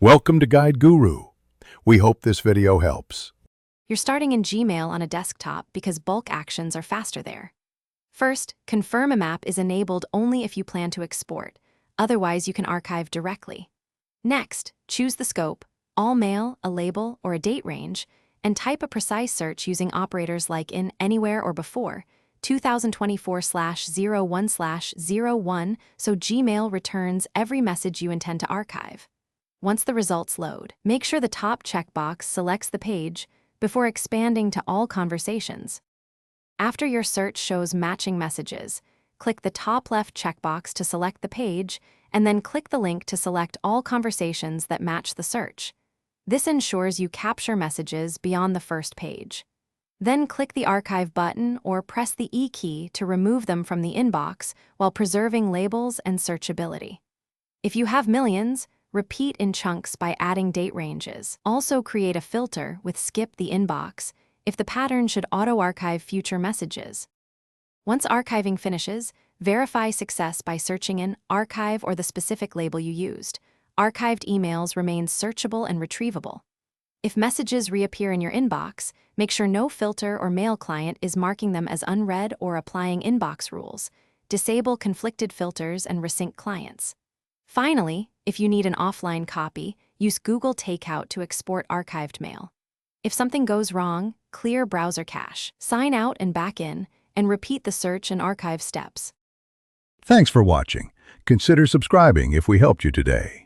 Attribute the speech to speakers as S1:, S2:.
S1: Welcome to Guide Guru. We hope this video helps.
S2: You're starting in Gmail on a desktop because bulk actions are faster there. First, confirm a map is enabled only if you plan to export. Otherwise, you can archive directly. Next, choose the scope, all mail, a label, or a date range, and type a precise search using operators like in, anywhere, or before, 2024/01/01, so Gmail returns every message you intend to archive. Once the results load, make sure the top checkbox selects the page before expanding to all conversations. After your search shows matching messages, click the top left checkbox to select the page, and then click the link to select all conversations that match the search. This ensures you capture messages beyond the first page. Then click the Archive button or press the E key to remove them from the inbox while preserving labels and searchability. If you have millions, repeat in chunks by adding date ranges. Also create a filter with Skip the Inbox if the pattern should auto-archive future messages. Once archiving finishes, verify success by searching in Archive or the specific label you used. Archived emails remain searchable and retrievable. If messages reappear in your inbox, make sure no filter or mail client is marking them as unread or applying inbox rules. Disable conflicted filters and resync clients. Finally, if you need an offline copy, use Google Takeout to export archived mail. If something goes wrong, clear browser cache, sign out and back in, and repeat the search and archive steps.
S1: Thanks for watching. Consider subscribing if we helped you today.